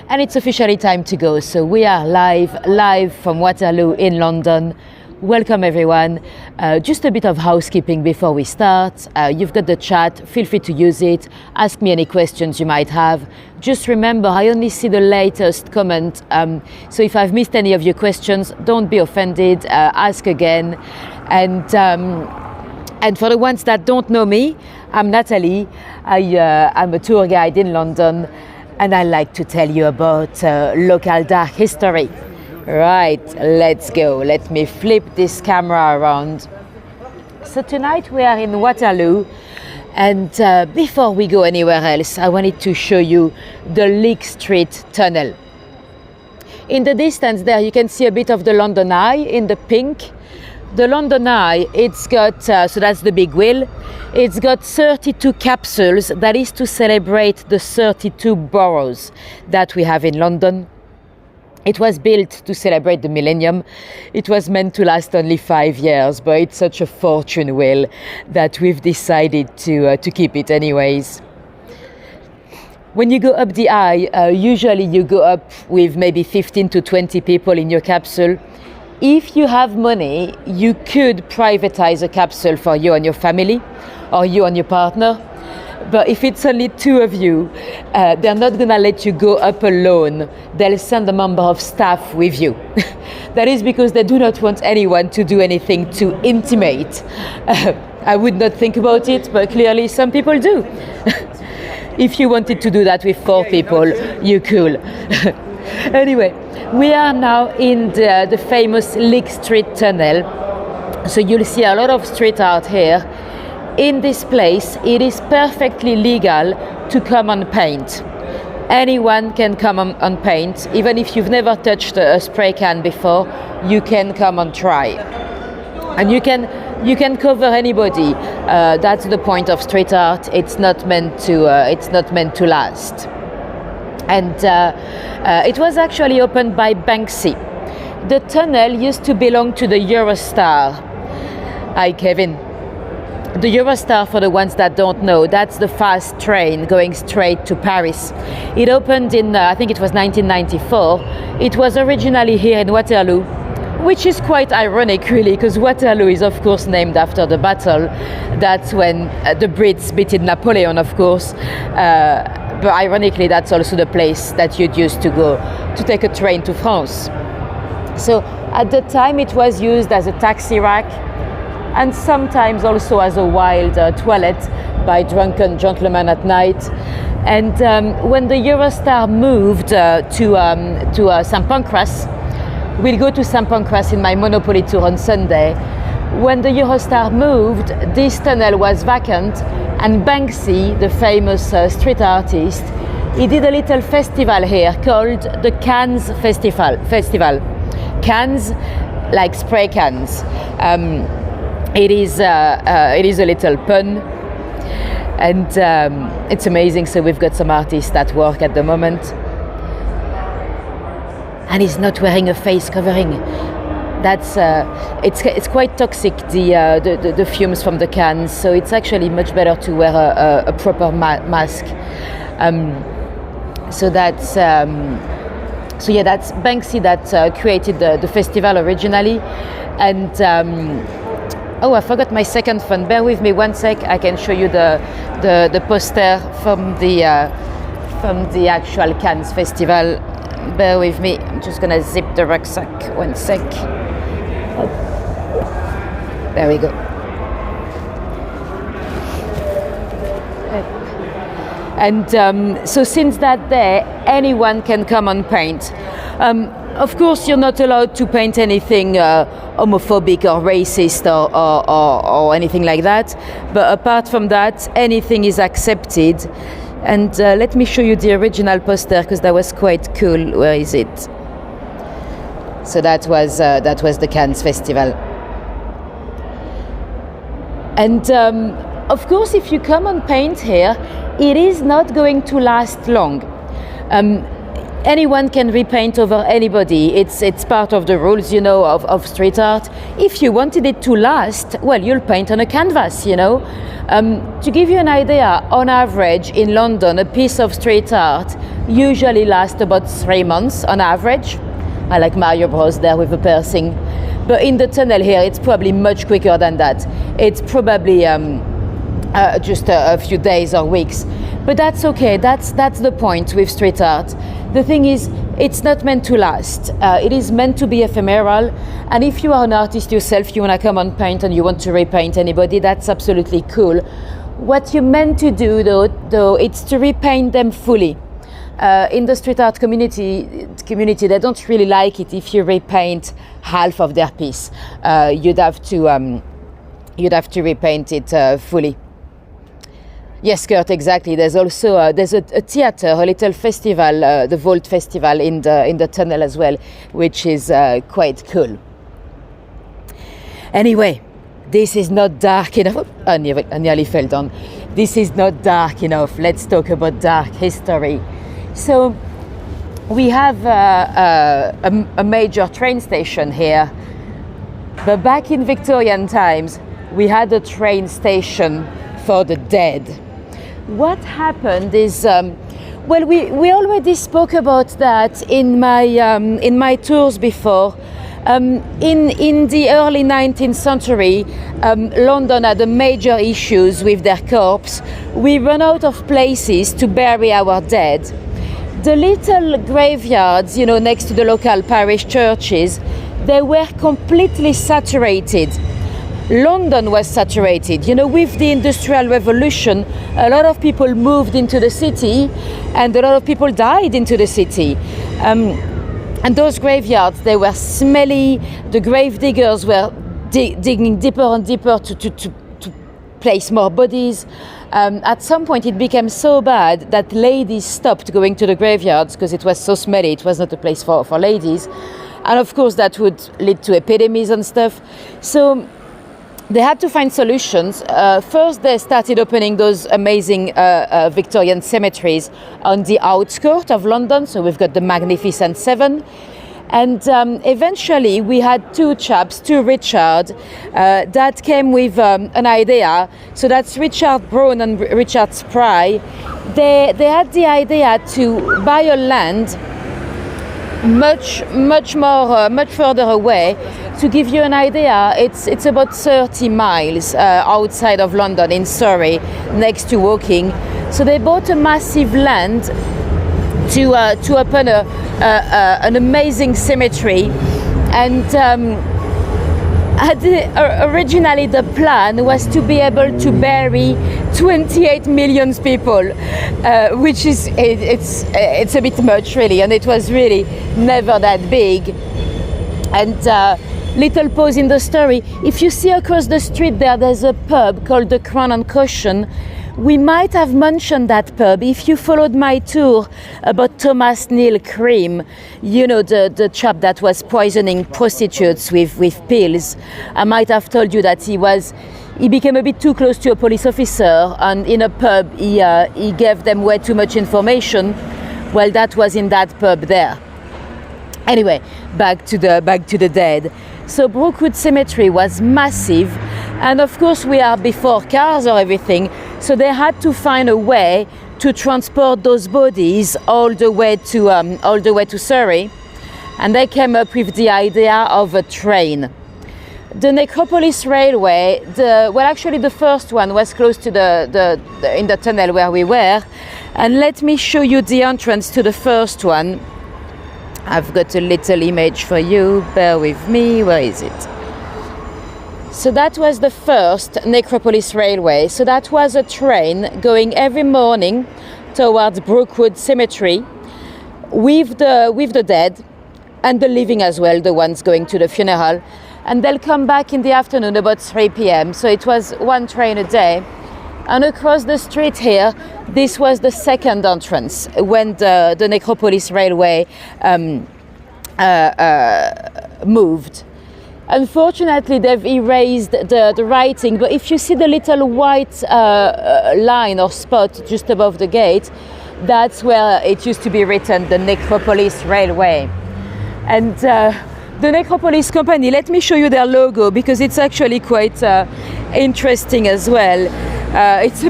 and it's officially time to go. So we are live from Waterloo in London. Welcome everyone. Just a bit of housekeeping before we start. You've got the chat, feel free to use it. Ask me any questions you might have. Just remember, I only see the latest comment. So if I've missed any of your questions, don't be offended, ask again. And for the ones that don't know me, I'm Nathalie. I'm a tour guide in London, and I like to tell you about local dark history. Right, let's go. Let me flip this camera around. So tonight we are in Waterloo, and before we go anywhere else, I wanted to show you the Lick Street tunnel. In the distance there you can see a bit of the London Eye in the pink. The London Eye, it's got, so that's the big wheel, it's got 32 capsules, that is to celebrate the 32 boroughs that we have in London. It was built to celebrate the millennium. It was meant to last only 5 years, but it's such a fortune wheel that we've decided to keep it anyways. When you go up the Eye, usually you go up with maybe 15 to 20 people in your capsule. If you have money, you could privatize a capsule for you and your family, or you and your partner. But if it's only 2 of you, they're not gonna let you go up alone. They'll send a member of staff with you. That is because they do not want anyone to do anything too intimate. I would not think about it, but clearly some people do. If you wanted to do that with 4 people, you could. Anyway, we are now in the famous Lick Street tunnel. So you'll see a lot of street art here. In this place, it is perfectly legal to come and paint. Anyone can come and paint. Even if you've never touched a spray can before, you can come and try. And you can cover anybody. That's the point of street art. It's not meant to last. And it was actually opened by Banksy. The tunnel used to belong to the Eurostar. Hi, Kevin. The Eurostar, for the ones that don't know, that's the fast train going straight to Paris. It opened in, I think it was 1994. It was originally here in Waterloo, which is quite ironic really, because Waterloo is of course named after the battle. That's when the Brits beat Napoleon, of course. But ironically, that's also the place that you'd use to go to take a train to France. So at the time it was used as a taxi rack, and sometimes also as a wild toilet by drunken gentlemen at night. And when the Eurostar moved to St. Pancras, we'll go to St. Pancras in my Monopoly tour on Sunday. When the Eurostar moved, this tunnel was vacant, and Banksy, the famous street artist, he did a little festival here called the Cans Festival. Cans, like spray cans. It is a little pun, and it's amazing. So we've got some artists at work at the moment, and he's not wearing a face covering. That's it's quite toxic, the fumes from the cans. So it's actually much better to wear a proper mask. So that's Banksy that created the festival originally, and. Oh, I forgot my second phone. Bear with me 1 sec. I can show you the poster from the actual Cannes Festival. Bear with me. I'm just gonna zip the rucksack. 1 sec. Oh. There we go. And so since that day, anyone can come and paint. Of course, you're not allowed to paint anything homophobic or racist or anything like that. But apart from that, anything is accepted. And let me show you the original poster, because that was quite cool. Where is it? So that was the Cannes Festival. And of course, if you come and paint here, it is not going to last long. Anyone can repaint over anybody. It's part of the rules, of street art. If you wanted it to last, well, you'll paint on a canvas, To give you an idea, on average in London, a piece of street art usually last about 3 months on average. I like Mario Bros there with the piercing. But in the tunnel here, it's probably much quicker than that. It's probably just a few days or weeks. But that's okay, that's the point with street art. The thing is, it's not meant to last. It is meant to be ephemeral. And if you are an artist yourself, you want to come on paint and you want to repaint anybody, that's absolutely cool. What you're meant to do though, it's to repaint them fully. In the street art community, they don't really like it if you repaint half of their piece. You'd have to repaint it fully. Yes, Kurt, exactly. There's also a theater, a little festival, the Vault Festival in the tunnel as well, which is quite cool. Anyway, this is not dark enough. I nearly fell down. This is not dark enough. Let's talk about dark history. So we have a major train station here, but back in Victorian times, we had a train station for the dead. What happened is, well, we already spoke about that in my tours before. In the early 19th century, London had major issues with their corpse. We ran out of places to bury our dead. The little graveyards, next to the local parish churches, they were completely saturated. London was saturated. With the Industrial Revolution, a lot of people moved into the city and a lot of people died into the city. And those graveyards, they were smelly. The grave diggers were digging deeper and deeper to place more bodies. At some point it became so bad that ladies stopped going to the graveyards because it was so smelly. It was not a place for ladies. And of course that would lead to epidemics and stuff. So they had to find solutions. First they started opening those amazing Victorian cemeteries on the outskirts of London. So we've got the Magnificent Seven. And eventually we had two Richard, that came with an idea. So that's Richard Brown and Richard Spry. They had the idea to buy a land much further away. To give you an idea, it's about 30 miles outside of London in Surrey, next to Woking. So they bought a massive land to open an amazing cemetery, and originally the plan was to be able to bury 28 million people, which is it's a bit much really, and it was really never that big. And little pause in the story. If you see across the street there's a pub called the Crown and Caution. We might have mentioned that pub if you followed my tour about Thomas Neal Cream, the chap that was poisoning prostitutes with pills. I might have told you that he became a bit too close to a police officer, and in a pub he gave them way too much information. Well, that was in that pub there. Anyway, back to the dead. So Brookwood Cemetery was massive, and of course we are before cars or everything, so they had to find a way to transport those bodies all the way to Surrey, and they came up with the idea of a train. The Necropolis Railway, the first one was close to in the tunnel where we were, and let me show you the entrance to the first one. I've got a little image for you, bear with me, where is it? So that was the first Necropolis Railway. So that was a train going every morning towards Brookwood Cemetery with the dead and the living as well, the ones going to the funeral. And they'll come back in the afternoon about 3 p.m. So it was one train a day. And across the street here, this was the second entrance when the Necropolis Railway moved. Unfortunately, they've erased the writing, but if you see the little white line or spot just above the gate, that's where it used to be written, the Necropolis Railway. And the Necropolis company, let me show you their logo because it's actually quite interesting as well. It's a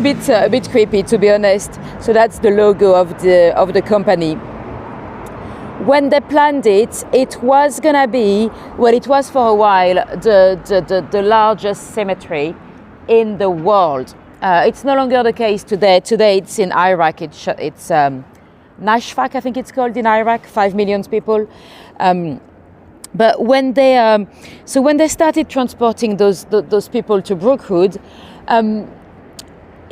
bit creepy, to be honest. So that's the logo of the company. When they planned it, it was gonna be, well, it was for a while the largest cemetery in the world. It's no longer the case today. Today it's in Iraq. It's Nashvak, I think it's called, in Iraq. 5 million people. But when they started transporting those people to Brookwood,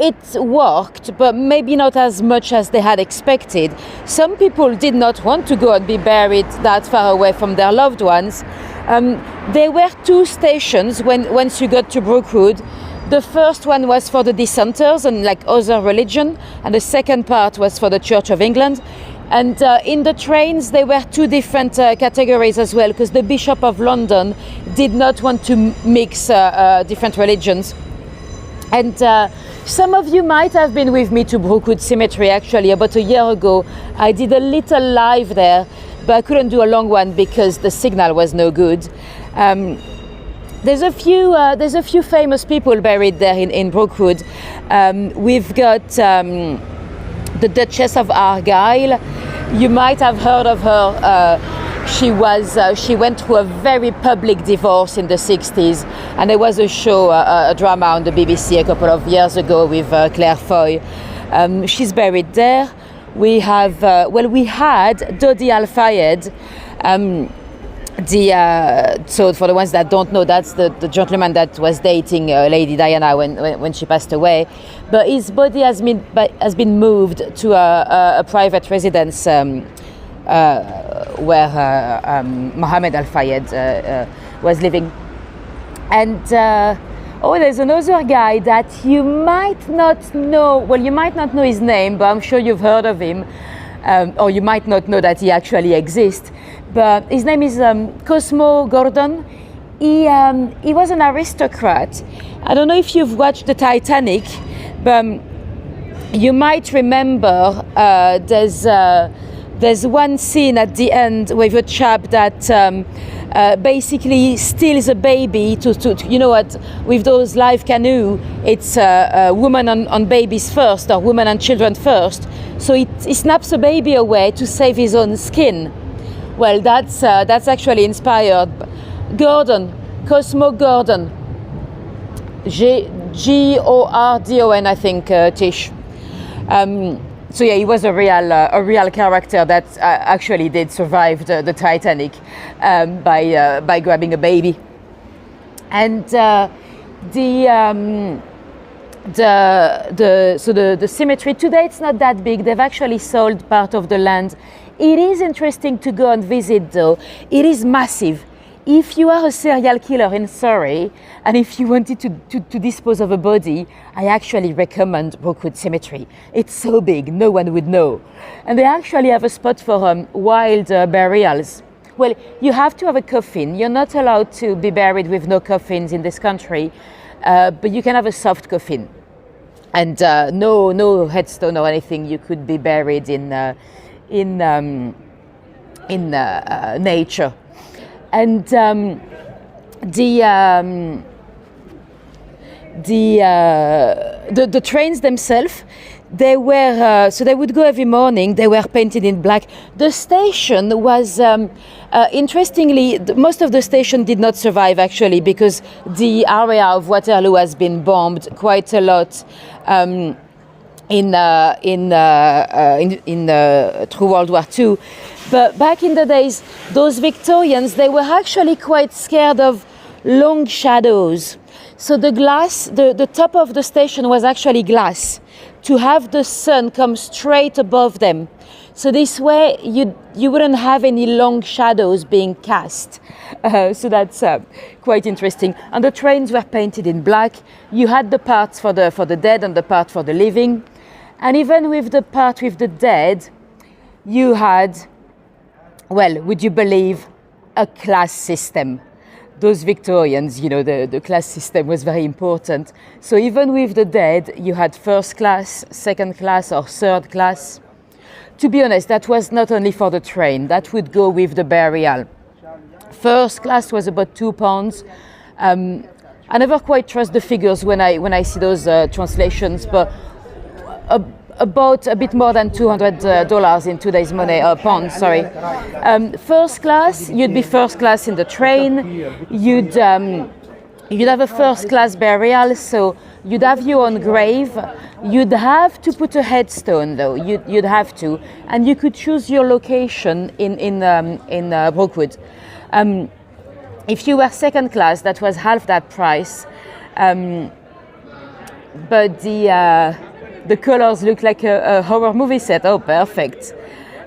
it worked, but maybe not as much as they had expected. Some people did not want to go and be buried that far away from their loved ones. There were 2 stations once you got to Brookwood. The first one was for the dissenters and like other religion, and the second part was for the Church of England. And in the trains, there were 2 different categories as well, because the Bishop of London did not want to mix different religions. And some of you might have been with me to Brookwood Cemetery actually about a year ago. I did a little live there, but I couldn't do a long one because the signal was no good. There's a few famous people buried there in Brookwood. We've got the Duchess of Argyll. You might have heard of her. She went through a very public divorce in the 60s, and there was a show, a drama on the BBC a couple of years ago with Claire Foy. She's buried there. We had Dodi Al-Fayed. So for the ones that don't know, that's the gentleman that was dating Lady Diana when she passed away. But his body has been moved to a private residence where Mohammed Al-Fayed was living. And there's another guy that you might not know. Well, you might not know his name, but I'm sure you've heard of him. Or you might not know that he actually exists. But his name is Cosmo Gordon. He was an aristocrat. I don't know if you've watched the Titanic, but you might remember there's one scene at the end with a chap that basically steals a baby to you know what, with those live canoe, it's woman on babies first, or woman and children first. So he snaps a baby away to save his own skin. Well, that's actually inspired. Gordon, Cosmo Gordon, Gordon, I think, Tish. So yeah, he was a real character that actually did survive the Titanic by grabbing a baby. And the cemetery today, it's not that big. They've actually sold part of the land. It is interesting to go and visit, though. It is massive. If you are a serial killer in Surrey, and if you wanted to dispose of a body, I actually recommend Brookwood Cemetery. It's so big, no one would know. And they actually have a spot for wild burials. Well, you have to have a coffin. You're not allowed to be buried with no coffins in this country, but you can have a soft coffin. And no headstone or anything. You could be buried in nature. And the trains themselves, they were so they would go every morning. They were painted in black. The station was interestingly, most of the station did not survive actually, because the area of Waterloo has been bombed quite a lot through World War II. But back in the days, those Victorians, they were actually quite scared of long shadows. So the glass, the top of the station was actually glass, to have the sun come straight above them. So this way you wouldn't have any long shadows being cast. So that's quite interesting. And the trains were painted in black. You had the parts for the dead and the part for the living. And even with the part with the dead, you had, well, would you believe, a class system. Those Victorians, you know, the class system was very important. So even with the dead, you had first class, second class, or third class. To be honest, that was not only for the train, that would go with the burial. First class was about £2. I never quite trust the figures when I see those translations, but about a bit more than $200 in today's money, pounds, sorry. First class, you'd be first class in the train. You'd have a first class burial, so you'd have your own grave. You'd have to put a headstone, though. You'd have to, and you could choose your location in Brookwood. If you were second class, that was half that price, but the colors look like a horror movie set. Oh, perfect.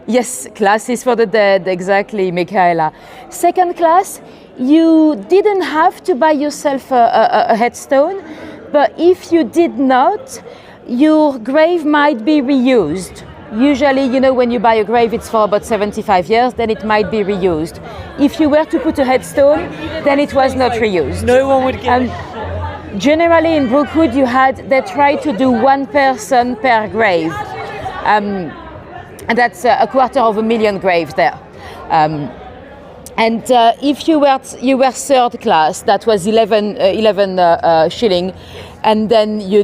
Yes, class is for the dead, exactly, Michaela. Second class, you didn't have to buy yourself a headstone, but if you did not, your grave might be reused. Usually, when you buy a grave, it's for about 75 years, then it might be reused. If you were to put a headstone, then it was not reused. No one would get it. Generally in Brookwood, they try to do one person per grave. And that's 250,000 graves there. And if you were third class, that was 11 shilling, and then you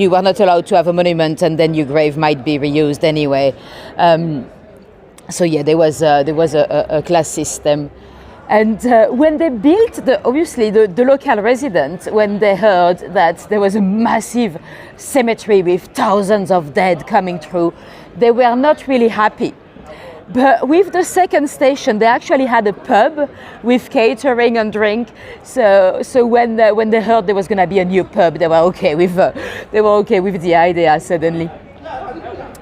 were not allowed to have a monument, and then your grave might be reused anyway. So yeah, there was a class system. And when they built the local residents, when they heard that there was a massive cemetery with thousands of dead coming through, they were not really happy. But with the second station, they actually had a pub with catering and drink. So when they heard there was going to be a new pub, they were okay with the idea suddenly.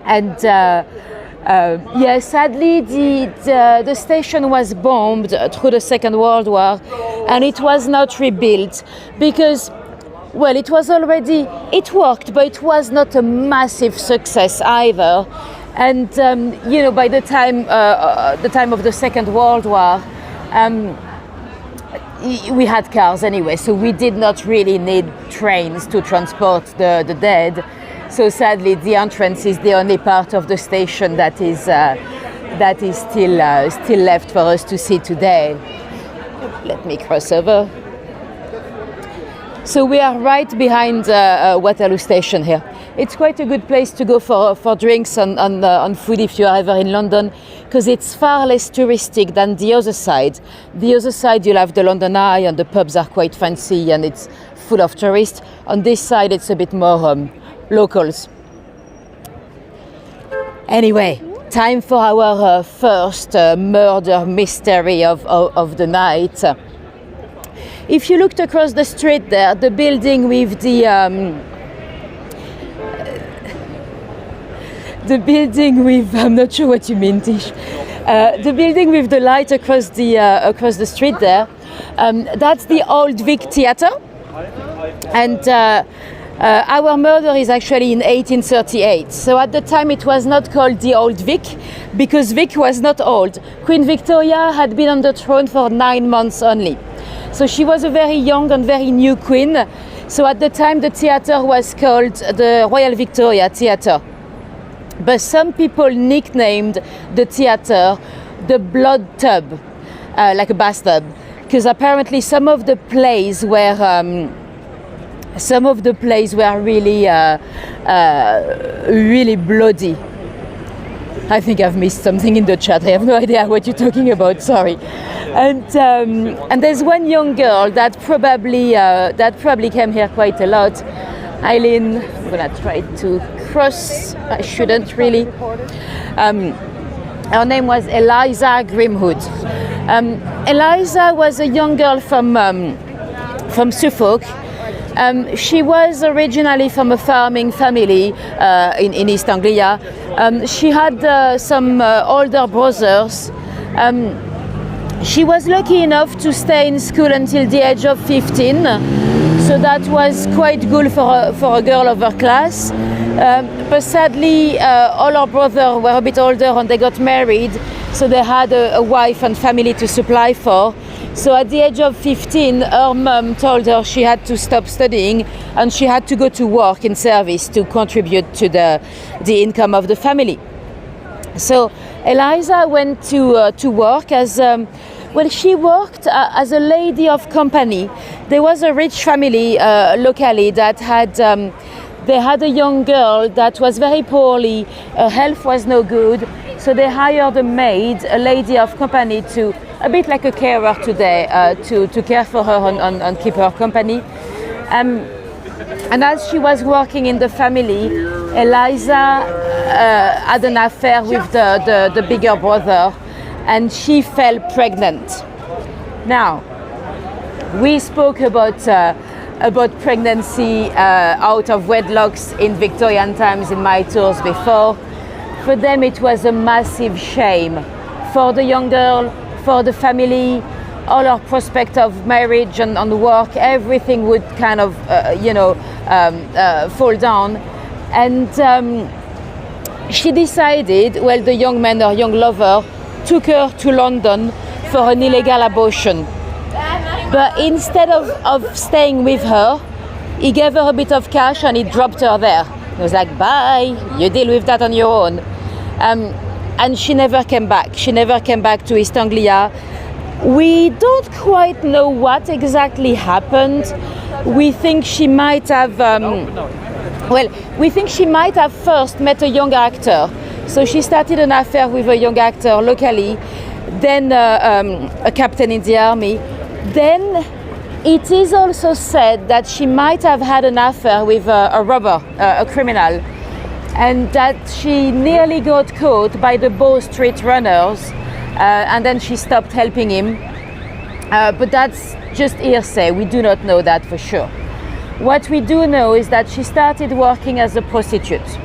And sadly, the station was bombed through the Second World War, and it was not rebuilt because, well, it worked, but it was not a massive success either. And by the time of the Second World War, we had cars anyway, so we did not really need trains to transport the dead. So sadly, the entrance is the only part of the station that is still left for us to see today. Let me cross over. So we are right behind Waterloo station here. It's quite a good place to go for drinks and food if you are ever in London, because it's far less touristic than the other side. The other side, you'll have the London Eye, and the pubs are quite fancy and it's full of tourists. On this side, it's a bit more locals. Anyway, time for our first murder mystery of the night. If you looked across the street there, the building with I'm not sure what you mean, Tish. The building with the light across the street there, that's the Old Vic Theatre, and our murder is actually in 1838. So at the time it was not called the Old Vic, because Vic was not old. Queen Victoria had been on the throne for 9 months only. So she was a very young and very new queen. So at the time the theatre was called the Royal Victoria Theatre. But some people nicknamed the theatre the Blood Tub, like a bathtub, because apparently some of the plays were really bloody. I think I've missed something in the chat. I have no idea what you're talking about. Sorry. And there's one young girl that probably came here quite a lot. Eileen, I'm gonna try to cross. I shouldn't really. Her name was Eliza Grimwood. Eliza was a young girl from Suffolk. She was originally from a farming family in East Anglia. She had some older brothers. She was lucky enough to stay in school until the age of 15, so that was quite good for a girl of her class. But sadly, all her brothers were a bit older and they got married, so they had a wife and family to supply for. So at the age of 15, her mum told her she had to stop studying and she had to go to work in service to contribute to the income of the family. So Eliza went to work as she worked as a lady of company. There was a rich family locally that had they had a young girl that was very poorly, her health was no good, so they hired a maid, a lady of company, to, a bit like a carer today, to care for her and keep her company. And as she was working in the family, Eliza had an affair with the bigger brother, and she fell pregnant. Now, we spoke about pregnancy out of wedlocks in Victorian times in my tours before. For them, it was a massive shame. For the young girl, for the family, all our prospect of marriage and work, everything would kind of, fall down. And she decided, well, the young man, her young lover, took her to London for an illegal abortion. But instead of staying with her, he gave her a bit of cash and he dropped her there. He was like, bye, you deal with that on your own. And she never came back. She never came back to East Anglia. We don't quite know what exactly happened. We think she might have, we think she might have first met a young actor. So she started an affair with a young actor locally, then a captain in the army. Then it is also said that she might have had an affair with a robber, a criminal, and that she nearly got caught by the Bow Street runners, and then she stopped helping him. But that's just hearsay. We do not know that for sure. What we do know is that she started working as a prostitute.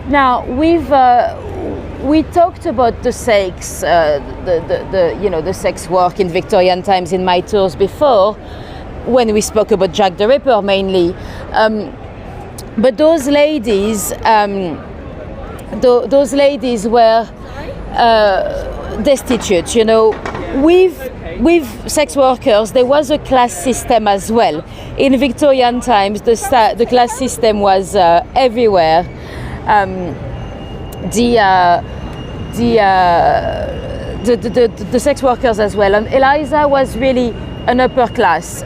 Now, we talked about the sex, the sex work in Victorian times in my tours before, when we spoke about Jack the Ripper mainly. But those ladies were destitute. You know, with sex workers, there was a class system as well. In Victorian times, the class system was everywhere. The sex workers as well. And Eliza was really an upper class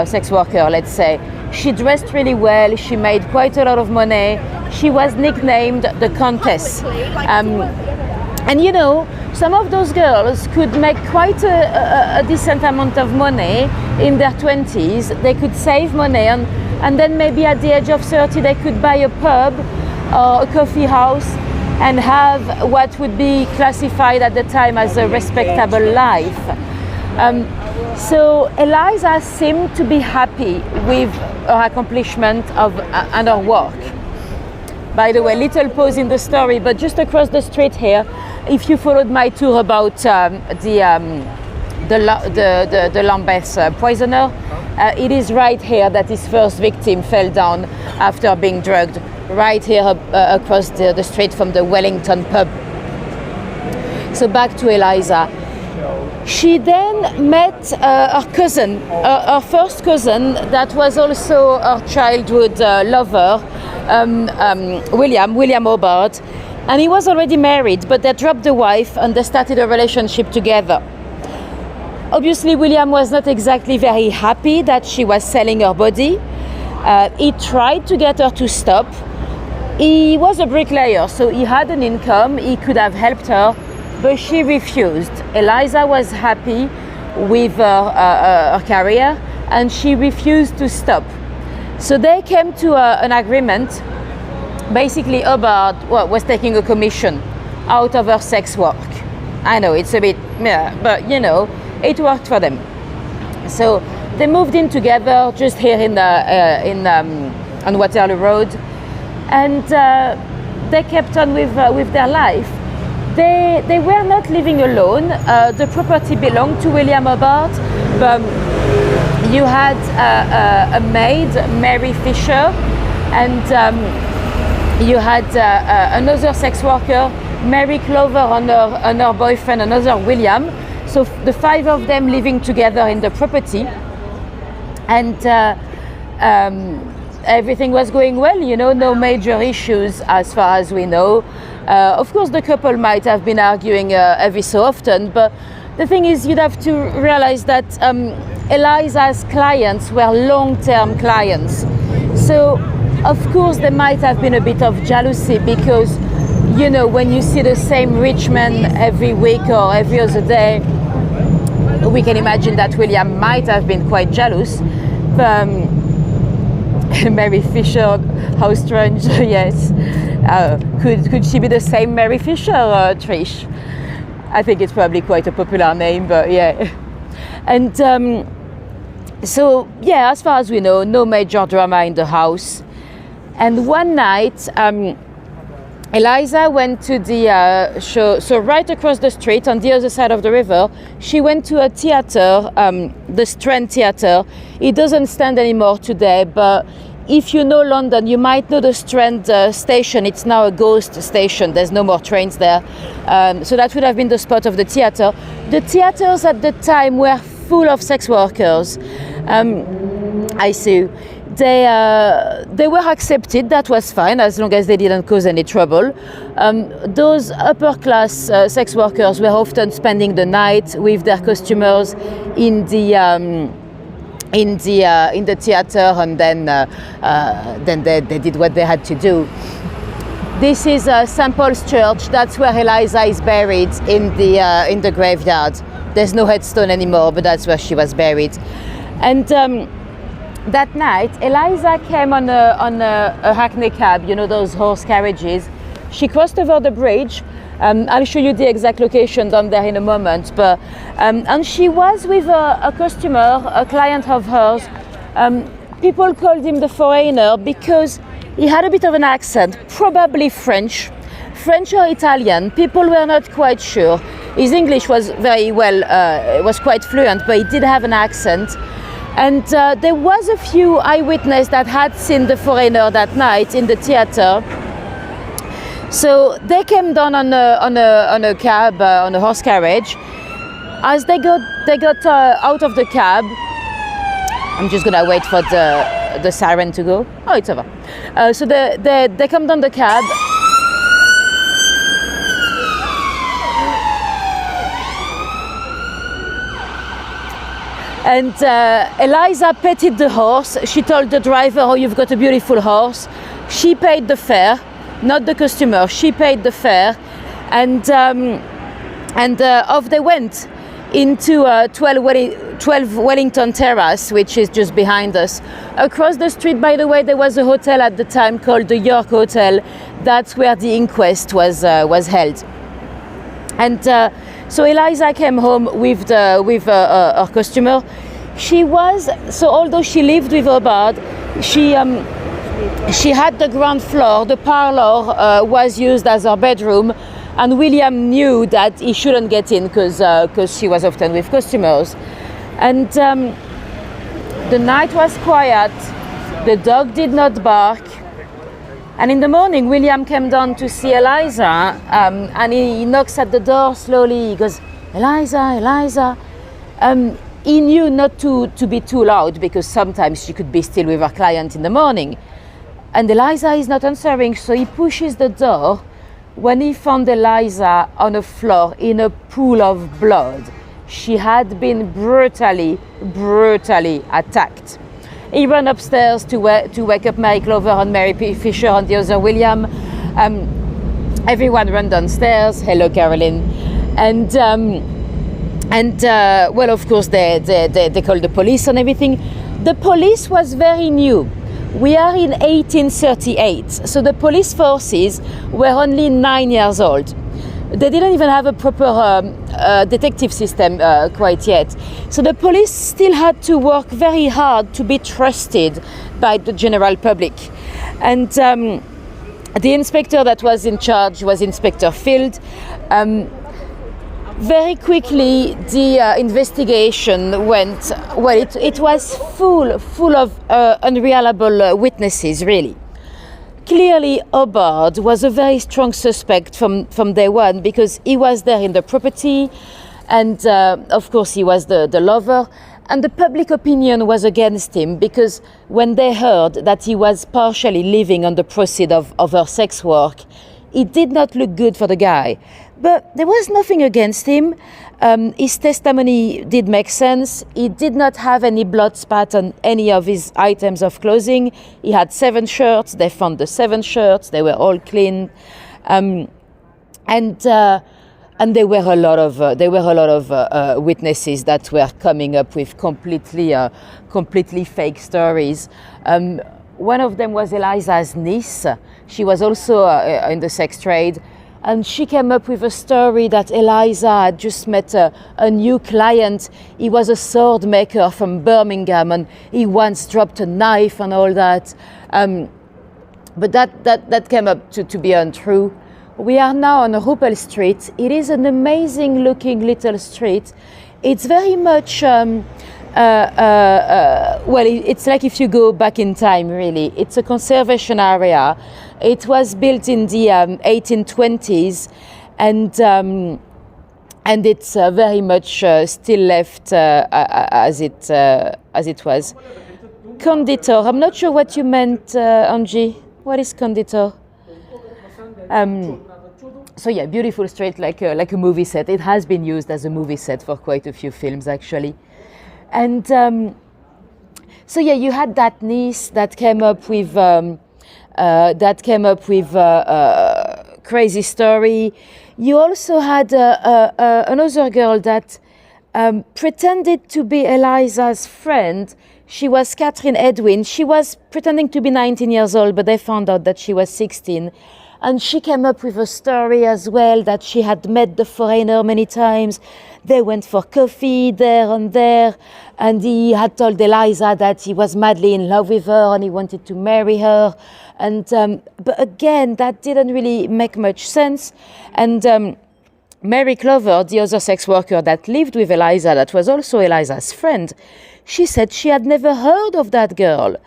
sex worker, let's say. She dressed really well, she made quite a lot of money. She was nicknamed the Countess. And you know, some of those girls could make quite a decent amount of money in their 20s. They could save money, and then maybe at the age of 30 they could buy a pub or a coffee house and have what would be classified at the time as a respectable life. So Eliza seemed to be happy with her accomplishment and her work. By the way, little pause in the story, but just across the street here, if you followed my tour about the Lambeth poisoner, it is right here that his first victim fell down after being drugged, right here across the street from the Wellington pub. So back to Eliza. She then met her cousin, her first cousin, that was also her childhood lover, William Hobart, and he was already married, but they dropped the wife and they started a relationship together. Obviously, William was not exactly very happy that she was selling her body. He tried to get her to stop. He was a bricklayer, so he had an income, he could have helped her, but she refused. Eliza was happy with her career, and she refused to stop. So they came to an agreement. Basically, Hobart was taking a commission out of her sex work. I know it's a bit, but you know, it worked for them. So they moved in together just here on Waterloo Road, and they kept on with their life. They were not living alone. The property belonged to William Hobart, but you had a maid, Mary Fisher, and you had another sex worker, Mary Clover, and her boyfriend, another William. So the five of them living together in the property, and everything was going well, you know, no major issues as far as we know. Of course, the couple might have been arguing every so often, but the thing is, you'd have to realize that Eliza's clients were long-term clients. So Of course, there might have been a bit of jealousy because, you know, when you see the same rich man every week or every other day, we can imagine that William might have been quite jealous. Mary Fisher, how strange, yes. Could she be the same Mary Fisher, Trish? I think it's probably quite a popular name, but yeah. And so, yeah, as far as we know, no major drama in the house. And one night, Eliza went to the show, so right across the street on the other side of the river, she went to a theatre, the Strand Theatre. It doesn't stand anymore today, but if you know London, you might know the Strand station. It's now a ghost station. There's no more trains there. So that would have been the spot of the theatre. The theatres at the time were full of sex workers. I see. They were accepted, that was fine, as long as they didn't cause any trouble. Those upper class sex workers were often spending the night with their customers in the theatre, and then they did what they had to do. This is St. Paul's Church. That's where Eliza is buried in the graveyard. There's no headstone anymore, but that's where she was buried. And that night, Eliza came on a hackney cab, you know, those horse carriages. She crossed over the bridge. I'll show you the exact location down there in a moment. But and she was with a customer, a client of hers. People called him the foreigner because he had a bit of an accent, probably French or Italian. People were not quite sure. His English was very well, was quite fluent, but he did have an accent. And there was a few eyewitnesses that had seen the foreigner that night in the theatre. So they came down on a cab, on a horse carriage. As they got out of the cab, I'm just gonna wait for the siren to go. Oh, it's over. So they come down the cab. And Eliza petted the horse. She told the driver, "Oh, you've got a beautiful horse." She paid the fare, not the customer. She paid the fare, and off they went into 12 Wellington Terrace, which is just behind us. Across the street, by the way, there was a hotel at the time called the York Hotel. That's where the inquest was held. And so Eliza came home with her customer. She was, so although she lived with her bard, she had the ground floor. The parlor was used as her bedroom, and William knew that he shouldn't get in because she was often with customers. And the night was quiet. The dog did not bark. And in the morning, William came down to see Eliza, and he knocks at the door slowly. He goes, "Eliza, Eliza." He knew not to be too loud because sometimes she could be still with her client in the morning. And Eliza is not answering, so he pushes the door when he found Eliza on the floor in a pool of blood. She had been brutally attacked. He ran upstairs to wake up Mary Clover and Mary Fisher and the other William. Everyone ran downstairs. Hello, Caroline. And well, of course, they called the police and everything. The police was very new. We are in 1838, so the police forces were only 9 years old. They didn't even have a proper detective system quite yet. So the police still had to work very hard to be trusted by the general public. And the inspector that was in charge was Inspector Field. Very quickly, the investigation went, well, it was full of unreliable witnesses, really. Clearly, Hubbard was a very strong suspect from day one because he was there in the property, and of course he was the lover, and the public opinion was against him because when they heard that he was partially living on the proceeds of her sex work, it did not look good for the guy. But there was nothing against him. His testimony did make sense. He did not have any blood spat on any of his items of clothing. He had 7 shirts. They found the 7 shirts. They were all clean, and there were a lot of witnesses that were coming up with completely fake stories. One of them was Eliza's niece. She was also in the sex trade. And she came up with a story that Eliza had just met a new client. He was a sword maker from Birmingham, and he once dropped a knife and all that. But that came up to be untrue. We are now on Rupel Street. It is an amazing looking little street. It's very much, it's like if you go back in time, really. It's a conservation area. It was built in the 1820s, and it's very much still left as it was. Conditor. I'm not sure what you meant, Angie. What is conditor? So yeah, beautiful street, like a movie set. It has been used as a movie set for quite a few films, actually. And so yeah, you had that niece that came up with crazy story. You also had another girl that pretended to be Eliza's friend. She was Catherine Edwin. She was pretending to be 19 years old, but they found out that she was 16. And she came up with a story as well, that she had met the foreigner many times. They went for coffee there and there, and he had told Eliza that he was madly in love with her and he wanted to marry her. And but again, that didn't really make much sense. And Mary Clover, the other sex worker that lived with Eliza, that was also Eliza's friend, she said she had never heard of that girl.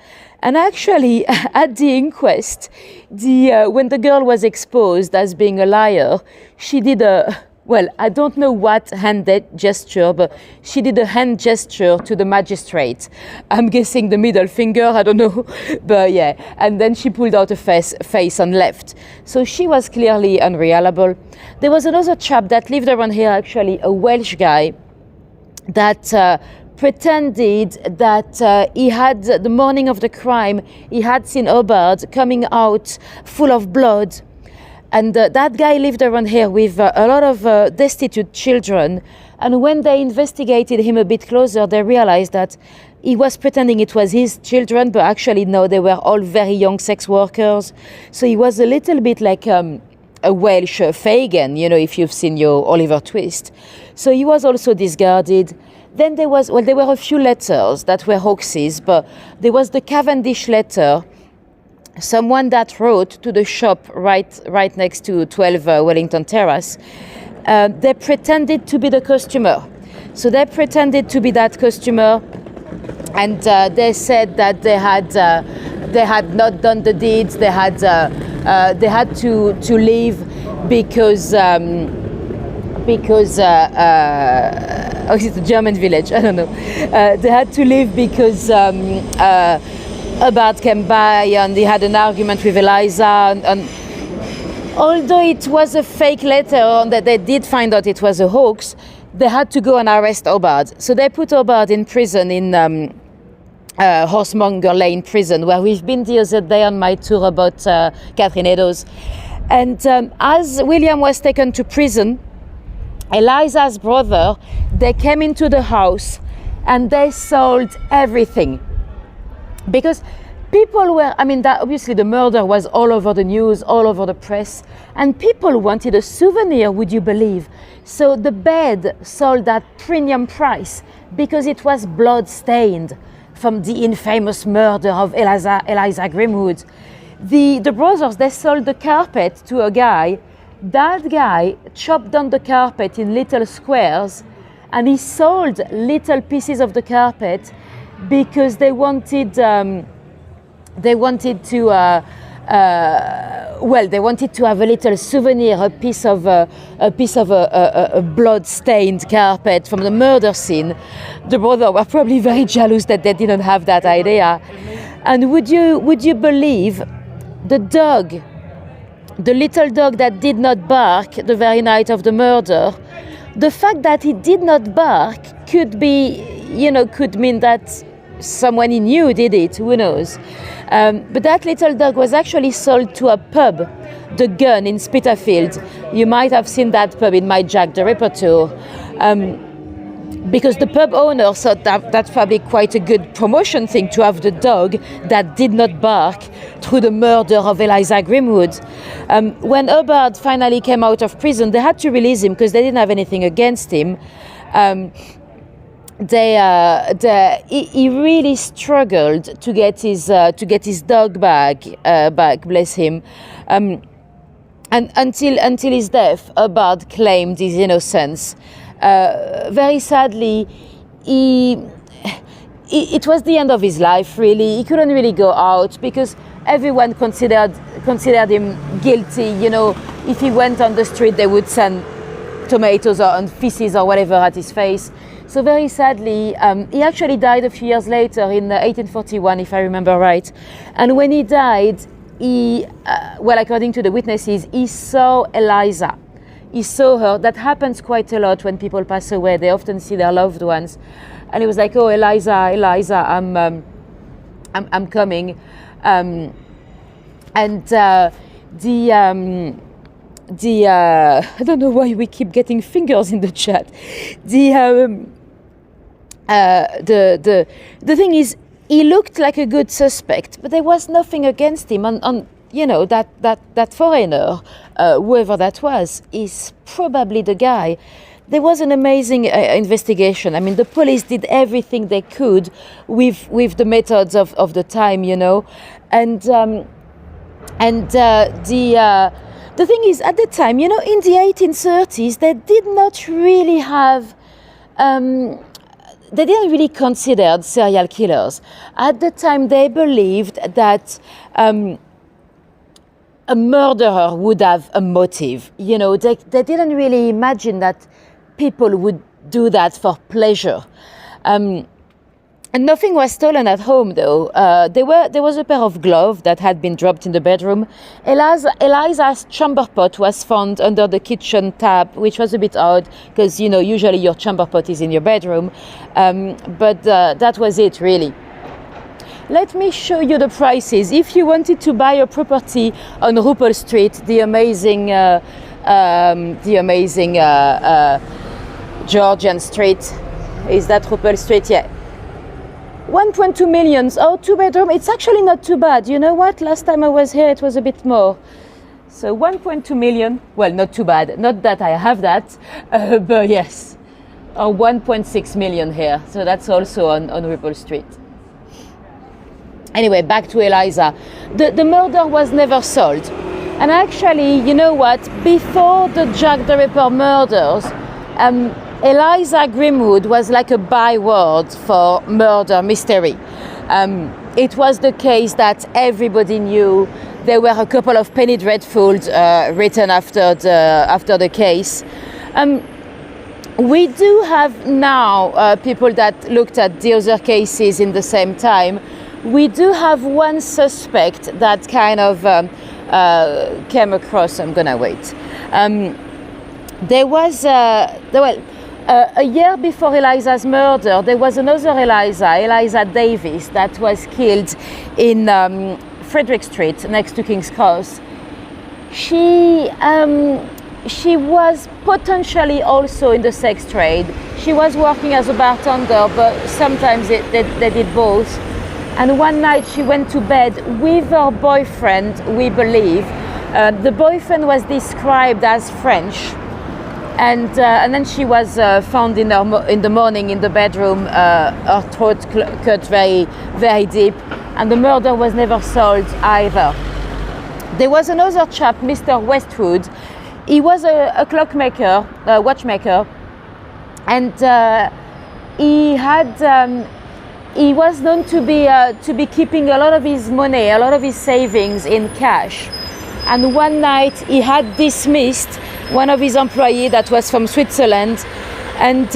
And actually, at the inquest, when the girl was exposed as being a liar, she did I don't know what hand gesture, but she did a hand gesture to the magistrate. I'm guessing the middle finger, I don't know, but yeah. And then she pulled out a face and left. So she was clearly unreliable. There was another chap that lived around here, actually, a Welsh guy, that pretended that he had, the morning of the crime, he had seen Hubbard coming out full of blood. And that guy lived around here with a lot of destitute children. And when they investigated him a bit closer, they realized that he was pretending it was his children, but actually no, they were all very young sex workers. So he was a little bit like a Welsh Fagin, you know, if you've seen your Oliver Twist. So he was also discarded. Then there were a few letters that were hoaxes, but there was the Cavendish letter, someone that wrote to the shop right next to 12 Wellington Terrace. They pretended to be the customer. So they pretended to be that customer, and they said that they had not done the deeds. They had to leave because it's a German village, I don't know. They had to leave because Hubbard came by and he had an argument with Eliza. And although it was a fake letter and that they did find out it was a hoax, they had to go and arrest Hubbard. So they put Hubbard in prison in Horsemonger Lane prison, where we've been the other day on my tour about Catherine Eddowes. And as William was taken to prison, Eliza's brother, they came into the house and they sold everything. Because people were, obviously the murder was all over the news, all over the press, and people wanted a souvenir, would you believe? So the bed sold at premium price because it was blood-stained from the infamous murder of Eliza Grimwood. The brothers, they sold the carpet to a guy. That guy chopped down the carpet in little squares, and he sold little pieces of the carpet because they wanted to have a little souvenir, a piece of a blood-stained carpet from the murder scene. The brothers were probably very jealous that they didn't have that idea. And would you believe, the dog the little dog that did not bark the very night of the murder, the fact that he did not bark could mean that someone he knew did it, who knows. But that little dog was actually sold to a pub, The Gun in Spitalfield. You might have seen that pub in my Jack the Ripper tour. Because the pub owner thought that's probably quite a good promotion thing to have the dog that did not bark through the murder of Eliza Grimwood. When Hubbard finally came out of prison, they had to release him because they didn't have anything against him. He really struggled to get his dog back, bless him. And until his death, Hubbard claimed his innocence. Very sadly, it was the end of his life, really. He couldn't really go out because everyone considered him guilty. If he went on the street, they would send tomatoes or feces or whatever at his face. So very sadly, he actually died a few years later in 1841, if I remember right. And when he died, according to the witnesses, he saw Eliza. He saw her. That happens quite a lot when people pass away. They often see their loved ones, and he was like, "Oh, Eliza, I'm coming," I don't know why we keep getting fingers in the chat. The thing is, he looked like a good suspect, but there was nothing against him. That foreigner, whoever that was, is probably the guy. There was an amazing investigation. I mean, the police did everything they could with the methods of the time, and the thing is, at the time, in the 1830s, they did not really have. They didn't really consider serial killers. At the time, they believed that a murderer would have a motive. They didn't really imagine that people would do that for pleasure. And nothing was stolen at home, though. There was a pair of gloves that had been dropped in the bedroom. Eliza's chamber pot was found under the kitchen tap, which was a bit odd because, usually your chamber pot is in your bedroom. But that was it, really. Let me show you the prices. If you wanted to buy a property on Rupert Street, the amazing Georgian Street, is that Rupert Street? Yeah. 1.2 million, 2-bedroom. It's actually not too bad. You know what? Last time I was here, it was a bit more. So 1.2 million. Well, not too bad. Not that I have that, but yes. Or 1.6 million here. So that's also on Ripple Street. Anyway, back to Eliza. The murder was never solved. And actually, you know what? Before the Jack the Ripper murders, Eliza Grimwood was like a byword for murder mystery. It was the case that everybody knew. There were a couple of penny dreadfuls written after the case. We do have now people that looked at the other cases in the same time. We do have one suspect that kind of came across. I'm gonna wait. There was a year before Eliza's murder, there was another Eliza Davis, that was killed in Frederick Street next to King's Cross. She was potentially also in the sex trade. She was working as a bartender, but sometimes they did both. And one night she went to bed with her boyfriend, we believe. The boyfriend was described as French. And then she was found in the morning in the bedroom, her throat cut very, very deep, and the murder was never solved either. There was another chap, Mr. Westwood. He was a clockmaker, a watchmaker, and he was known to be keeping a lot of his money, a lot of his savings in cash. And one night he had dismissed one of his employees that was from Switzerland, and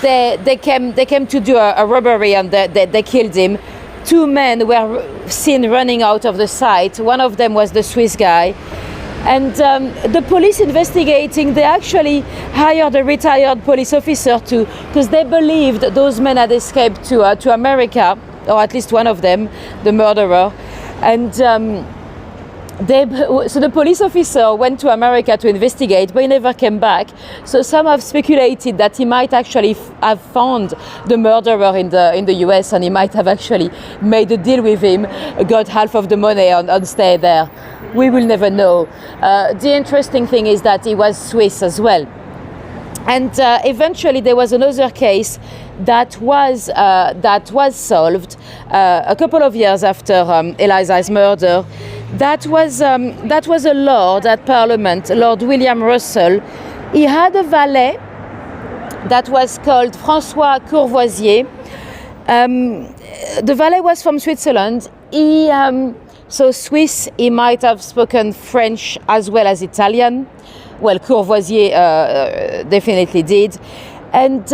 they came to do a robbery, and they killed him. 2 men were seen running out of the site. One of them was the Swiss guy. And the police investigating, they actually hired a retired police officer because they believed those men had escaped to America, or at least one of them, the murderer. And so the police officer went to America to investigate, but he never came back. So some have speculated that he might actually have found the murderer in the US, and he might have actually made a deal with him, got half of the money and stay there. We will never know. The interesting thing is that he was Swiss as well. And eventually there was another case that was solved a couple of years after Eliza's murder. That was a lord at Parliament, Lord William Russell. He had a valet that was called François Courvoisier. The valet was from Switzerland. So Swiss, he might have spoken French as well as Italian. Well, Courvoisier definitely did. And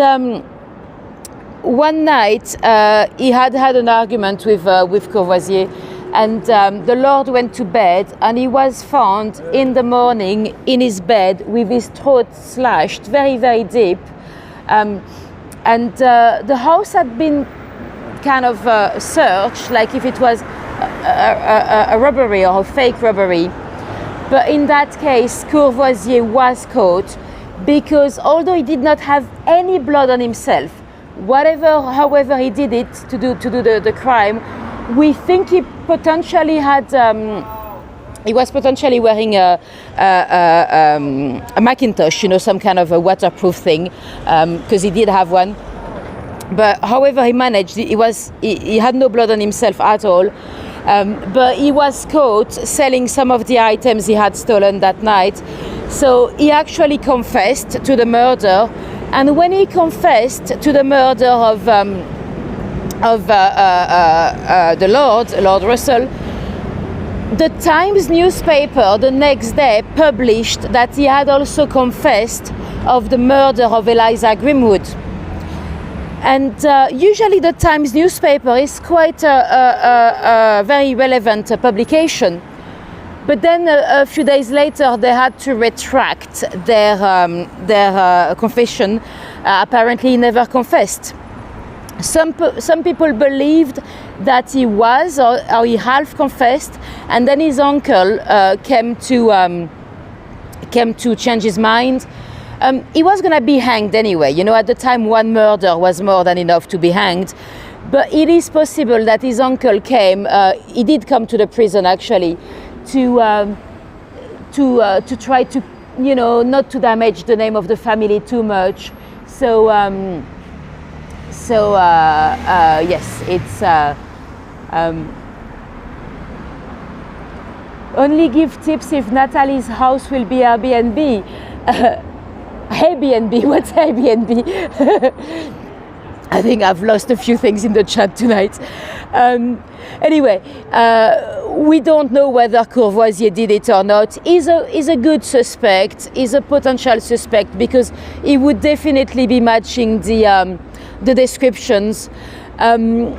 one night he had an argument with Courvoisier, and the Lord went to bed, and he was found in the morning in his bed with his throat slashed very, very deep. And the house had been kind of searched, like if it was a robbery or a fake robbery. But in that case, Courvoisier was caught because although he did not have any blood on himself, however he did it to do the crime, we think he potentially had he was potentially wearing a Macintosh, some kind of a waterproof thing, because he did have one. But however he managed, he had no blood on himself at all. But he was caught selling some of the items he had stolen that night. So he actually confessed to the murder. And when he confessed to the murder of the Lord Russell, the Times newspaper the next day published that he had also confessed of the murder of Eliza Grimwood. And usually the Times newspaper is quite a very relevant publication. But then a few days later, they had to retract their confession. Apparently, he never confessed. Some people believed that he was, or he half confessed, and then his uncle came to change his mind. He was going to be hanged anyway. At the time, one murder was more than enough to be hanged. But it is possible that his uncle came. He did come to the prison actually, to try to, not to damage the name of the family too much. So yes, it's only give tips if Nathalie's house will be Airbnb. Airbnb, what's Airbnb? I think I've lost a few things in the chat tonight. Anyway, we don't know whether Courvoisier did it or not. He's a good suspect. He's a potential suspect because he would definitely be matching the descriptions and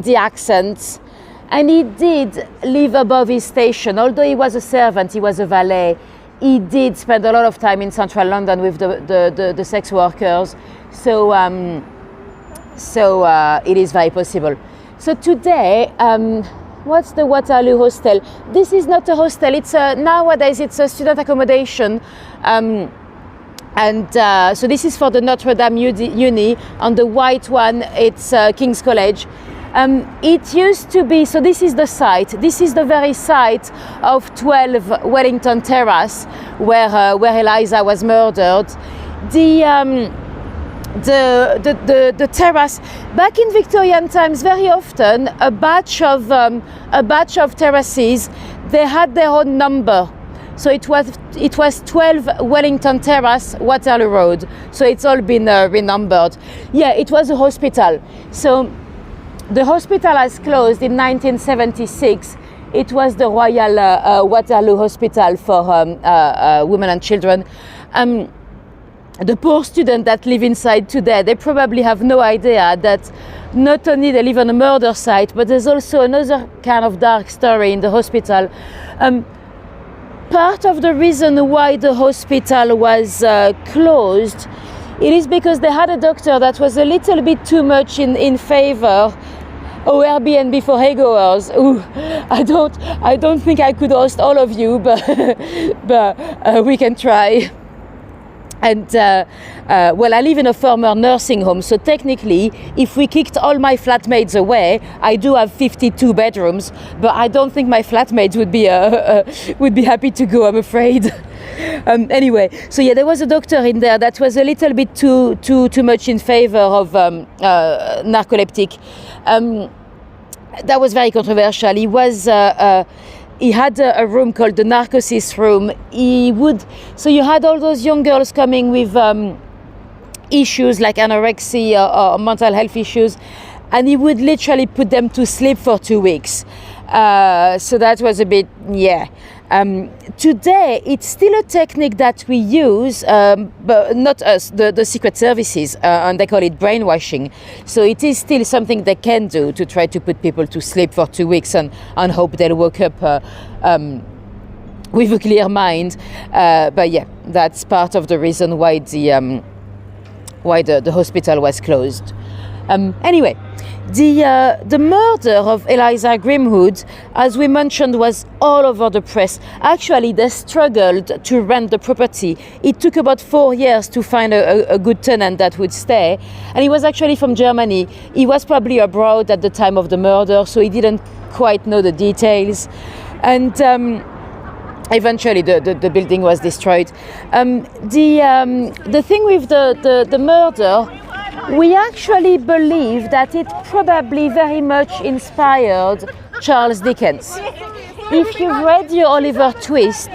the accents. And he did live above his station. Although he was a servant, he was a valet. He did spend a lot of time in central London with the sex workers, so it is very possible. So today, what's the Waterloo hostel? This is not a hostel. It's nowadays it's a student accommodation, so this is for the Notre Dame Uni. On the white one, it's King's College. It used to be, so this is the site. This is the very site of 12 Wellington Terrace, where Eliza was murdered. The terrace back in Victorian times, very often a batch of terraces, they had their own number. So it was 12 Wellington Terrace, Waterloo Road. So it's all been renumbered. Yeah, it was a hospital. So the hospital has closed in 1976. It was the Royal Waterloo Hospital for women and children. the poor students that live inside today, they probably have no idea that not only they live on a murder site, but there's also another kind of dark story in the hospital. Part of the reason why the hospital was closed, it is because they had a doctor that was a little bit too much in favor of Airbnb for haygoers. Ooh, I don't think I could host all of you, but we can try. And well, I live in a former nursing home, so technically, if we kicked all my flatmates away, I do have 52 bedrooms, but I don't think my flatmates would be happy to go, I'm afraid. Anyway, so yeah, there was a doctor in there that was a little bit too much in favor of narcoleptic. That was very controversial. He had a room called the narcosis room. So you had all those young girls coming with issues like anorexia or mental health issues, and he would literally put them to sleep for 2 weeks. So that was a bit, yeah. Today, it's still a technique that we use, but not us, the secret services, and they call it brainwashing. So it is still something they can do to try to put people to sleep for 2 weeks and hope they'll wake up with a clear mind. But yeah, that's part of the reason why the hospital was closed. Anyway, the murder of Eliza Grimwood, as we mentioned, was all over the press. Actually, they struggled to rent the property. It took about 4 years to find a good tenant that would stay. And he was actually from Germany. He was probably abroad at the time of the murder, so he didn't quite know the details. And eventually the building was destroyed. The thing with the murder, we actually believe that it probably very much inspired Charles Dickens. If you've read your Oliver Twist,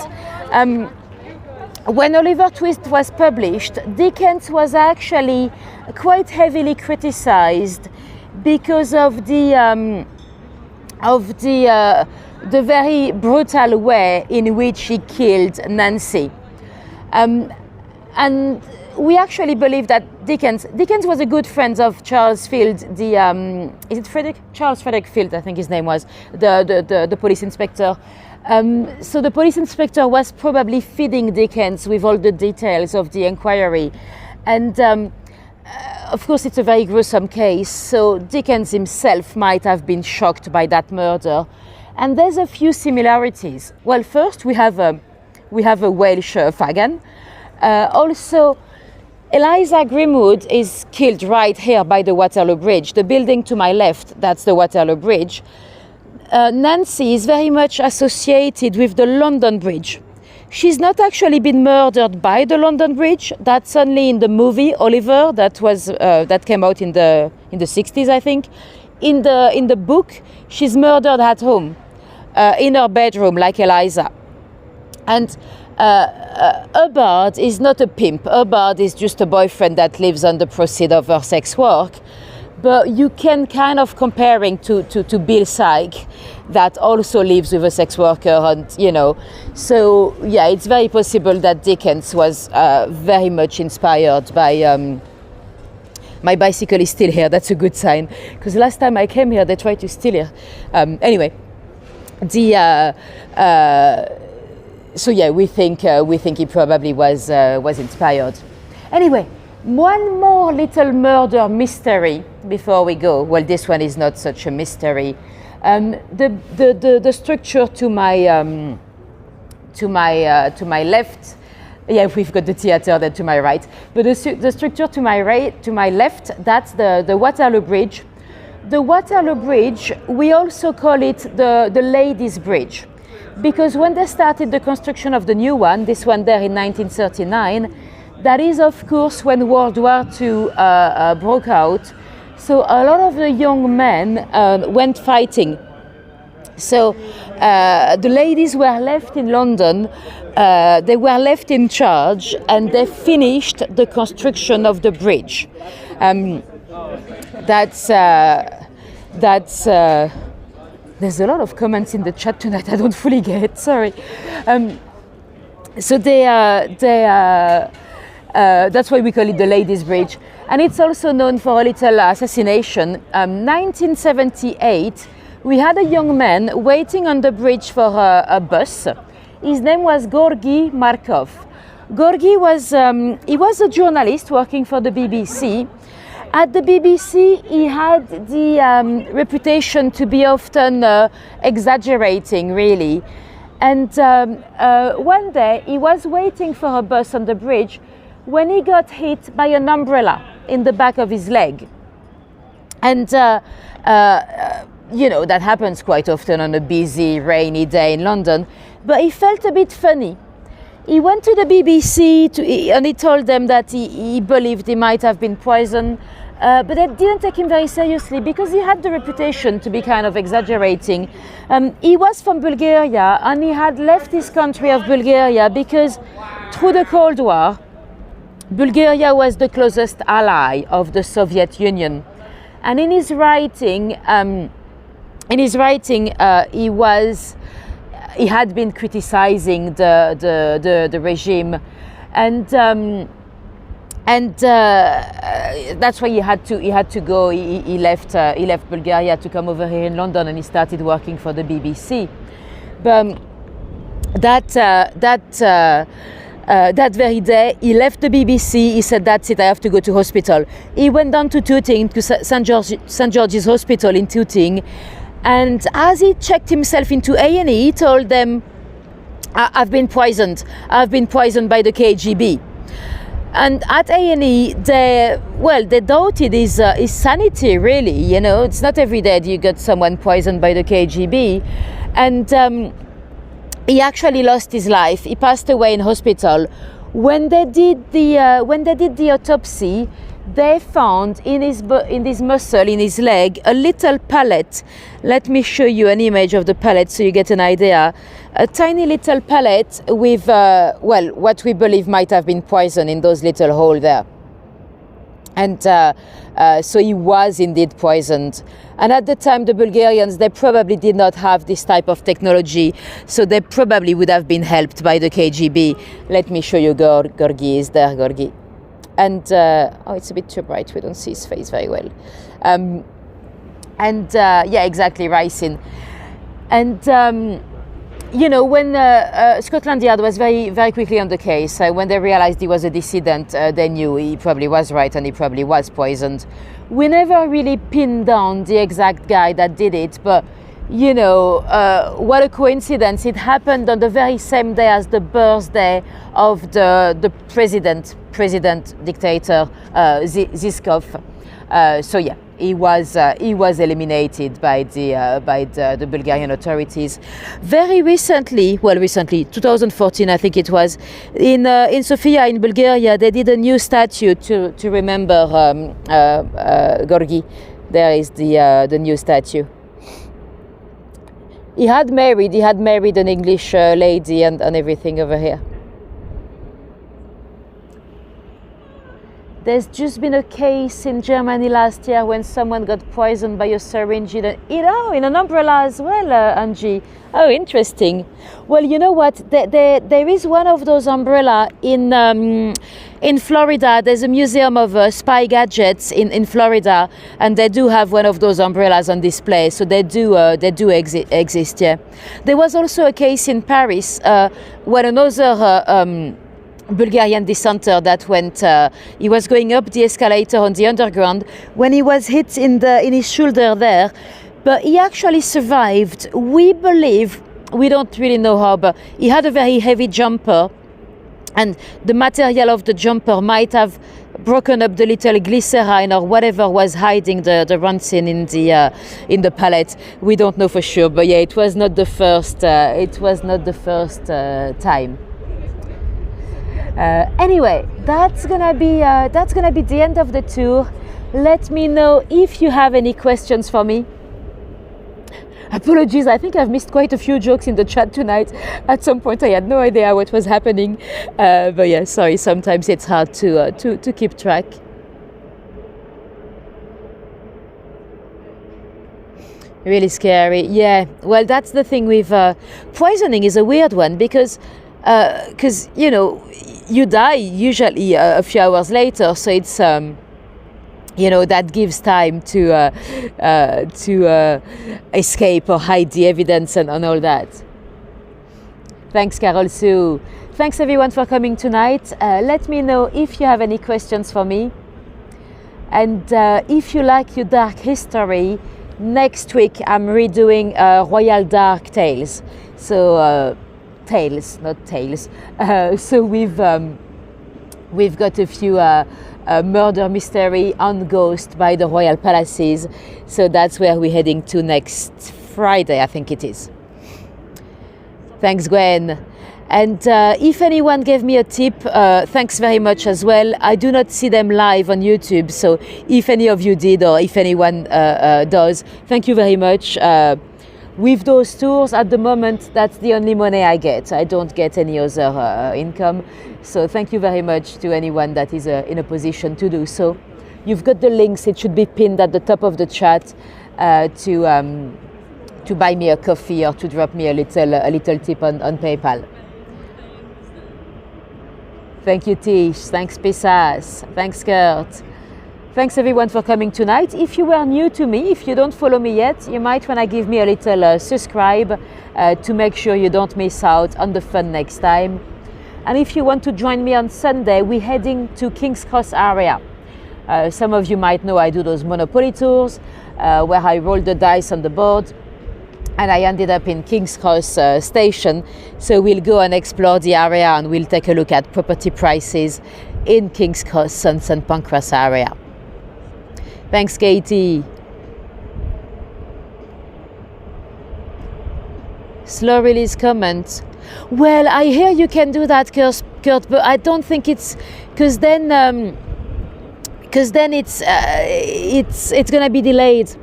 when Oliver Twist was published, Dickens was actually quite heavily criticized because of the very brutal way in which he killed Nancy. And we actually believe that Dickens was a good friend of Charles Field, is it Frederick? Charles Frederick Field, I think his name was, the police inspector. So the police inspector was probably feeding Dickens with all the details of the inquiry. And of course, it's a very gruesome case, so Dickens himself might have been shocked by that murder. And there's a few similarities. Well, first we have a Welsh Fagan. Also, Eliza Grimwood is killed right here by the Waterloo Bridge. The building to my left, that's the Waterloo Bridge. Nancy is very much associated with the London Bridge. She's not actually been murdered by the London Bridge. That's only in the movie Oliver that came out in the 60s, I think. In the book, she's murdered at home, in her bedroom, like Eliza. And Hubbard is not a pimp. Hubbard is just a boyfriend that lives on the proceeds of her sex work. But you can kind of comparing to Bill Syke, that also lives with a sex worker, and so yeah, it's very possible that Dickens was very much inspired by. My bicycle is still here. That's a good sign, because last time I came here, they tried to steal it. Anyway, so yeah, we think he probably was inspired. Anyway, one more little murder mystery before we go. Well, this one is not such a mystery. The structure to my left. Yeah, we've got the theater there to my right. But the structure to my left, that's the Waterloo Bridge. The Waterloo Bridge, we also call it the Ladies' Bridge, because when they started the construction of the new one, this one there in 1939, that is, of course, when World War II broke out. So a lot of the young men went fighting. So the ladies were left in London, they were left in charge, and they finished the construction of the bridge. There's a lot of comments in the chat tonight I don't fully get, sorry. So That's why we call it the Ladies' Bridge. And it's also known for a little assassination. 1978, we had a young man waiting on the bridge for a bus. His name was Gorgi Markov. Gorgi was he was a journalist working for the BBC. At the BBC, he had the reputation to be often exaggerating, really. And one day, he was waiting for a bus on the bridge when he got hit by an umbrella in the back of his leg. And, you know, that happens quite often on a busy, rainy day in London. But he felt a bit funny. He went to the BBC and he told them that he believed he might have been poisoned. But they didn't take him very seriously because he had the reputation to be kind of exaggerating. He was from Bulgaria and he had left his country of Bulgaria because through the Cold War, Bulgaria was the closest ally of the Soviet Union. And in his writing, he had been criticizing the regime, and that's why he had to go. He left Bulgaria to come over here in London, and he started working for the BBC. But that very day, he left the BBC. He said, "That's it. I have to go to hospital." He went down to Tooting, to St. George's Hospital in Tooting, and as he checked himself into A&E, he told them, "I've been poisoned. I've been poisoned by the KGB." And at A&E, they doubted his sanity, really. You know, it's not every day that you get someone poisoned by the KGB. And he actually lost his life. He passed away in hospital. When they did the autopsy, they found in his muscle, in his leg, a little pellet. Let me show you an image of the pellet so you get an idea. A tiny little pellet with, what we believe might have been poison in those little holes there. And so he was indeed poisoned. And at the time, the Bulgarians, they probably did not have this type of technology, so they probably would have been helped by the KGB. Let me show you Gorgi. Is there, Gorgi? And, it's a bit too bright, we don't see his face very well. Yeah, exactly, Ricin. And, you know, when Scotland Yard was very, very quickly on the case, when they realized he was a dissident, they knew he probably was right and he probably was poisoned. We never really pinned down the exact guy that did it, but, you know, what a coincidence. It happened on the very same day as the birthday of the president dictator Zhivkov. So yeah, he was eliminated by the Bulgarian authorities. Very recently, 2014, I think it was, in Sofia in Bulgaria, they did a new statue to remember Gorgi. There is the new statue. He had married an English lady and everything over here. There's just been a case in Germany last year when someone got poisoned by a syringe in an umbrella as well, Angie. Oh, interesting. Well, you know what? There is one of those umbrella in Florida. There's a museum of spy gadgets in Florida, and they do have one of those umbrellas on display. So they do exist. Yeah. There was also a case in Paris where another Bulgarian dissenter that went, he was going up the escalator on the underground when he was hit in his shoulder there, but he actually survived. We believe, we don't really know how, but he had a very heavy jumper, and the material of the jumper might have broken up the little glycerine or whatever was hiding the rancid in the pallet. We don't know for sure, but yeah, it was not the first time. Anyway, that's gonna be the end of the tour. Let me know if you have any questions for me. Apologies, I think I've missed quite a few jokes in the chat tonight. At some point I had no idea what was happening, but yeah, sorry, sometimes it's hard to keep track. Really scary. Yeah, well, that's the thing with poisoning is a weird one, because because you know you die usually a few hours later, so it's you know, that gives time to escape or hide the evidence and all that. Thanks, Carol Sue. Thanks everyone for coming tonight. Let me know if you have any questions for me. And if you like your dark history, next week I'm redoing Royal Dark Tales. So tales, not tales. So we've got a few murder mystery on ghost by the royal palaces. So that's where we're heading to next Friday, I think it is. Thanks, Gwen. And if anyone gave me a tip, thanks very much as well. I do not see them live on YouTube, so if any of you did or if anyone does, thank you very much. With those tours at the moment, that's the only money I get. I don't get any other income. So thank you very much to anyone that is in a position to do so. You've got the links, it should be pinned at the top of the chat to buy me a coffee or to drop me a little tip on PayPal. Thank you, Tish. Thanks, Pisas. Thanks, Kurt. Thanks everyone for coming tonight. If you were new to me, if you don't follow me yet, you might want to give me a little subscribe to make sure you don't miss out on the fun next time. And if you want to join me on Sunday, we're heading to King's Cross area. Some of you might know I do those Monopoly tours where I roll the dice on the board. And I ended up in King's Cross station. So we'll go and explore the area and we'll take a look at property prices in King's Cross and St. Pancras area. Thanks, Katie. Slow release comment. Well, I hear you can do that, Kurt, but I don't think it's because then it's gonna be delayed.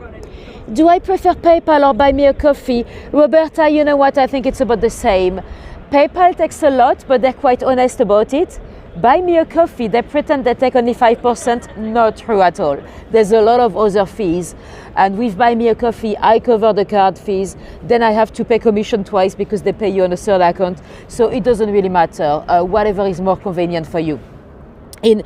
Do I prefer PayPal or buy me a coffee? Roberta, you know what? I think it's about the same. PayPal takes a lot, but they're quite honest about it. Buy me a coffee, they pretend they take only 5%. Not true at all. There's a lot of other fees. And with Buy Me a Coffee, I cover the card fees. Then I have to pay commission twice because they pay you on a third account. So it doesn't really matter. Whatever is more convenient for you. In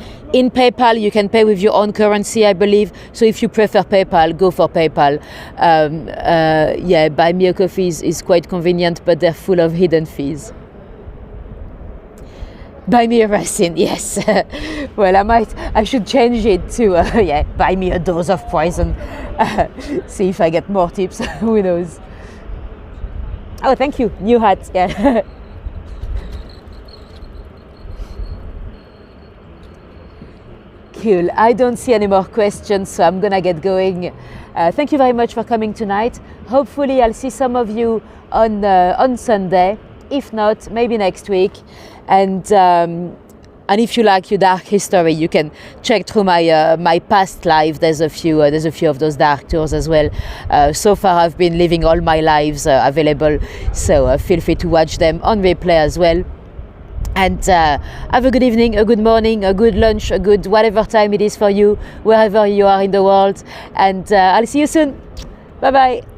PayPal, you can pay with your own currency, I believe. So if you prefer PayPal, go for PayPal. Yeah, Buy Me a Coffee is quite convenient, but they're full of hidden fees. Buy me a resin, yes. Well, I should change it to, yeah, buy me a dose of poison. See if I get more tips, who knows. Oh, thank you, new hat, yeah. Cool, I don't see any more questions, so I'm gonna get going. Thank you very much for coming tonight. Hopefully I'll see some of you on Sunday. If not, maybe next week. And if you like your dark history, you can check through my past live. There's a few of those dark tours as well. So far, I've been living all my lives available, so feel free to watch them on replay as well. And have a good evening, a good morning, a good lunch, a good whatever time it is for you, wherever you are in the world. And I'll see you soon. Bye bye.